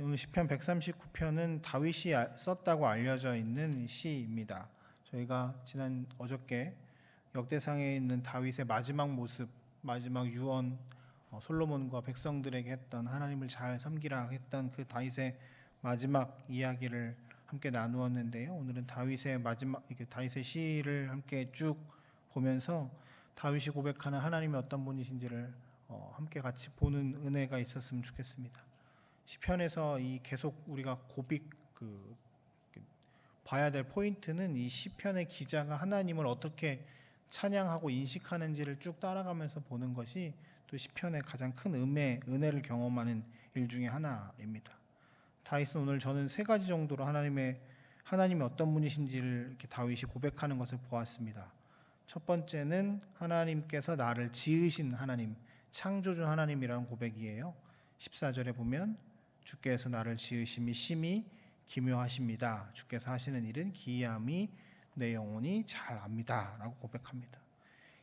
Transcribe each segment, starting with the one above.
오늘 시편 139편은 다윗이 썼다고 알려져 있는 시입니다. 저희가 어저께 역대상에 있는 다윗의 마지막 모습, 마지막 유언, 솔로몬과 백성들에게 했던 하나님을 잘 섬기라 했던 그 다윗의 마지막 이야기를 함께 나누었는데요. 오늘은 다윗의 시를 함께 쭉 보면서 다윗이 고백하는 하나님이 어떤 분이신지를 함께 같이 보는 은혜가 있었으면 좋겠습니다. 시편에서 계속 우리가 봐야 될 포인트는 이 시편의 기자가 하나님을 어떻게 찬양하고 인식하는지를 쭉 따라가면서 보는 것이 또 시편의 가장 큰 은혜를 경험하는 일 중에 하나입니다. 다윗은 오늘 저는 세 가지 정도로 하나님이 어떤 분이신지를 이렇게 다윗이 고백하는 것을 보았습니다. 첫 번째는 하나님께서 나를 지으신 하나님, 창조주 하나님이라는 고백이에요. 14절에 보면 주께서 나를 지으심이 심히 기묘하십니다. 주께서 하시는 일은 기이함이 내 영혼이 잘 압니다. 라고 고백합니다.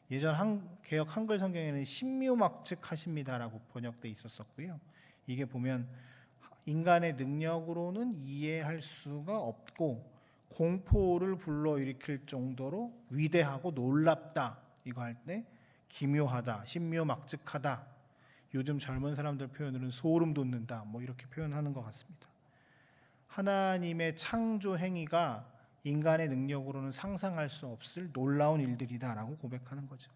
예전 개역 한글 성경에는 신묘막측하십니다라고 번역되어 있었었고요. 이게 보면 인간의 능력으로는 이해할 수가 없고 공포를 불러일으킬 정도로 위대하고 놀랍다. 이거 할 때 기묘하다, 신묘막측하다. 요즘 젊은 사람들 표현으로는 소름 돋는다, 이렇게 표현하는 것 같습니다. 하나님의 창조 행위가 인간의 능력으로는 상상할 수 없을 놀라운 일들이다라고 고백하는 거죠.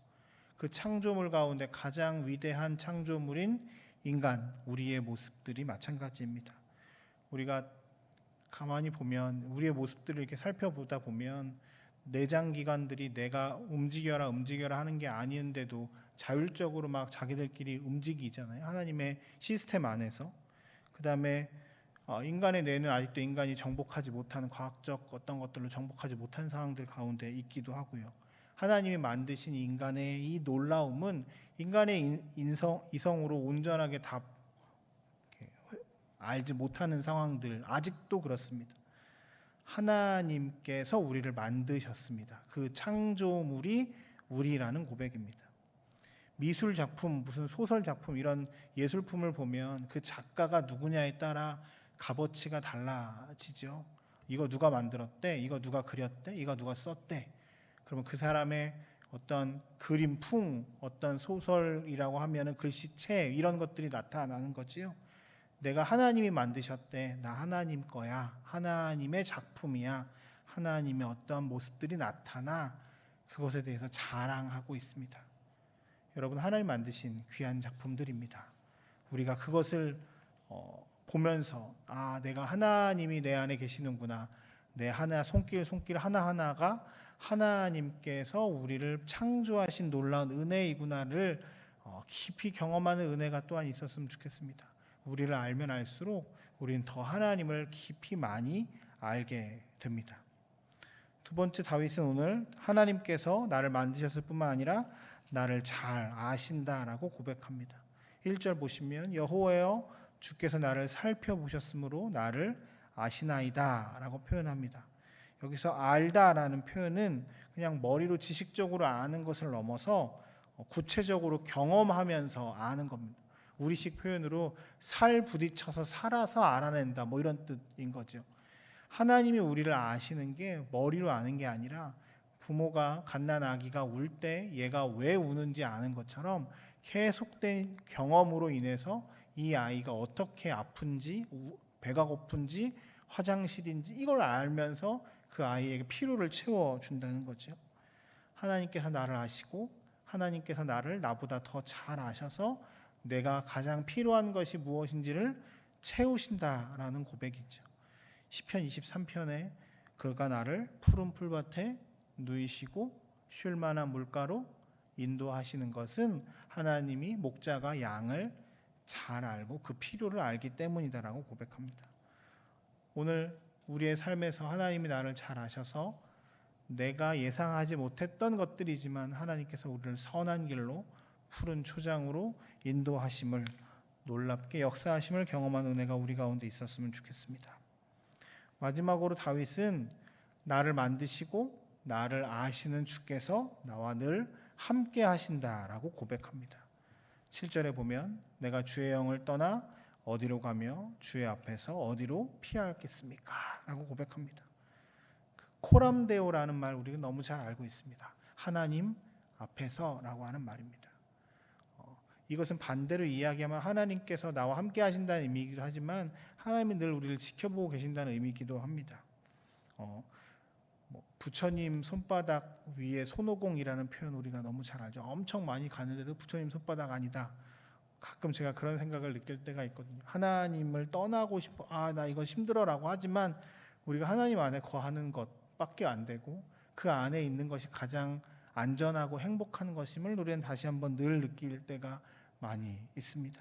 그 창조물 가운데 가장 위대한 창조물인 인간, 우리의 모습들이 마찬가지입니다. 우리가 가만히 보면 우리의 모습들을 이렇게 살펴보다 보면 내장기관들이 내가 움직여라 하는 게 아닌데도 자율적으로 막 자기들끼리 움직이잖아요. 하나님의 시스템 안에서. 그 다음에 인간의 뇌는 아직도 인간이 정복하지 못하는 과학적 어떤 것들로 정복하지 못한 상황들 가운데 있기도 하고요. 하나님이 만드신 인간의 이 놀라움은 인간의 이성으로 온전하게 다 알지 못하는 상황들 아직도 그렇습니다. 하나님께서 우리를 만드셨습니다. 그 창조물이 우리라는 고백입니다. 미술 작품, 무슨 소설 작품 이런 예술품을 보면 그 작가가 누구냐에 따라 값어치가 달라지죠. 이거 누가 만들었대? 이거 누가 그렸대? 이거 누가 썼대? 그러면 그 사람의 어떤 그림풍, 어떤 소설이라고 하면은 글씨체 이런 것들이 나타나는 거지요. 내가 하나님이 만드셨대. 나 하나님 거야. 하나님의 작품이야. 하나님의 어떠한 모습들이 나타나 그것에 대해서 자랑하고 있습니다. 여러분, 하나님 만드신 귀한 작품들입니다. 우리가 그것을 보면서 내가 하나님이 내 안에 계시는구나. 내 손길 하나하나가 하나님께서 우리를 창조하신 놀라운 은혜이구나를 깊이 경험하는 은혜가 또한 있었으면 좋겠습니다. 우리를 알면 알수록 우리는 더 하나님을 깊이 많이 알게 됩니다. 두 번째, 다윗은 오늘 하나님께서 나를 만드셨을 뿐만 아니라 나를 잘 아신다라고 고백합니다. 1절 보시면 여호와여 주께서 나를 살펴보셨으므로 나를 아시나이다 라고 표현합니다. 여기서 알다라는 표현은 그냥 머리로 지식적으로 아는 것을 넘어서 구체적으로 경험하면서 아는 겁니다. 우리식 표현으로 살 부딪혀서 살아서 알아낸다 이런 뜻인 거죠. 하나님이 우리를 아시는 게 머리로 아는 게 아니라 부모가 갓난 아기가 울 때 얘가 왜 우는지 아는 것처럼 계속된 경험으로 인해서 이 아이가 어떻게 아픈지, 배가 고픈지, 화장실인지 이걸 알면서 그 아이에게 필요를 채워준다는 거죠. 하나님께서 나를 아시고 하나님께서 나를 나보다 더 잘 아셔서 내가 가장 필요한 것이 무엇인지를 채우신다라는 고백이죠. 시편 23편에 그가 나를 푸른 풀밭에 누이시고 쉴 만한 물가로 인도하시는 것은 하나님이 목자가 양을 잘 알고 그 필요를 알기 때문이다라고 고백합니다. 오늘 우리의 삶에서 하나님이 나를 잘 아셔서 내가 예상하지 못했던 것들이지만 하나님께서 우리를 선한 길로 푸른 초장으로 인도하심을 놀랍게 역사하심을 경험한 은혜가 우리 가운데 있었으면 좋겠습니다. 마지막으로 다윗은 나를 만드시고 나를 아시는 주께서 나와 늘 함께 하신다라고 고백합니다. 7절에 보면 내가 주의 영을 떠나 어디로 가며 주의 앞에서 어디로 피하겠습니까? 라고 고백합니다. 코람데오라는 말 우리가 너무 잘 알고 있습니다. 하나님 앞에서라고 하는 말입니다. 이것은 반대로 이야기하면 하나님께서 나와 함께 하신다는 의미이기도 하지만 하나님이 늘 우리를 지켜보고 계신다는 의미이기도 합니다. 부처님 손바닥 위에 손오공이라는 표현 우리가 너무 잘 알죠. 엄청 많이 가는데도 부처님 손바닥 아니다. 가끔 제가 그런 생각을 느낄 때가 있거든요. 하나님을 떠나고 싶어. 나 이거 힘들어라고 하지만 우리가 하나님 안에 거하는 것밖에 안 되고 그 안에 있는 것이 가장 안전하고 행복한 것임을 우리는 다시 한번 늘 느낄 때가 많이 있습니다.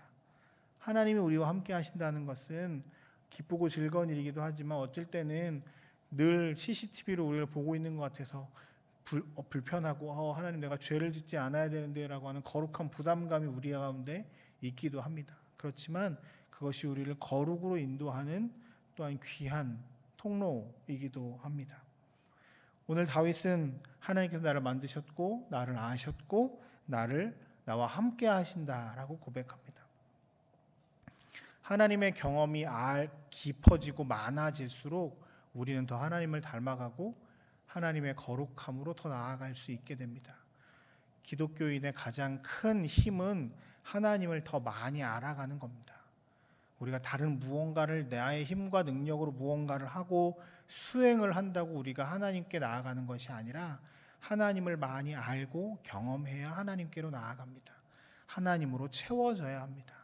하나님이 우리와 함께 하신다는 것은 기쁘고 즐거운 일이기도 하지만 어쩔 때는 늘 CCTV로 우리를 보고 있는 것 같아서 불편하고 하나님 내가 죄를 짓지 않아야 되는데 라고 하는 거룩한 부담감이 우리 가운데 있기도 합니다. 그렇지만 그것이 우리를 거룩으로 인도하는 또한 귀한 통로이기도 합니다. 오늘 다윗은 하나님께서 나를 만드셨고 나를 아셨고 나와 함께 하신다라고 고백합니다. 하나님의 경험이 깊어지고 많아질수록 우리는 더 하나님을 닮아가고 하나님의 거룩함으로 더 나아갈 수 있게 됩니다. 기독교인의 가장 큰 힘은 하나님을 더 많이 알아가는 겁니다. 우리가 다른 무언가를 나의 힘과 능력으로 무언가를 하고 수행을 한다고 우리가 하나님께 나아가는 것이 아니라 하나님을 많이 알고 경험해야 하나님께로 나아갑니다. 하나님으로 채워져야 합니다.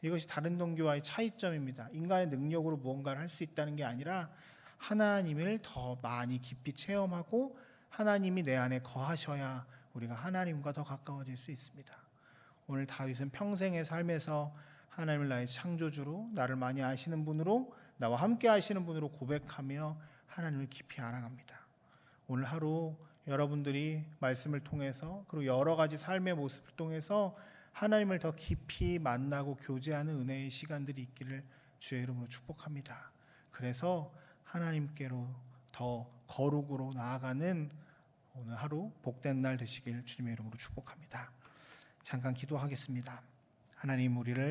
이것이 다른 종교와의 차이점입니다. 인간의 능력으로 무언가를 할 수 있다는 게 아니라 하나님을 더 많이 깊이 체험하고 하나님이 내 안에 거하셔야 우리가 하나님과 더 가까워질 수 있습니다. 오늘 다윗은 평생의 삶에서 하나님을 나의 창조주로 나를 많이 아시는 분으로 나와 함께 하시는 분으로 고백하며 하나님을 깊이 알아갑니다. 오늘 하루 여러분들이 말씀을 통해서 그리고 여러 가지 삶의 모습을 통해서 하나님을 더 깊이 만나고 교제하는 은혜의 시간들이 있기를 주의 이름으로 축복합니다. 그래서 하나님께로 더 거룩으로 나아가는 오늘 하루 복된 날 되시길 주님의 이름으로 축복합니다. 잠깐 기도하겠습니다. 하나님 우리를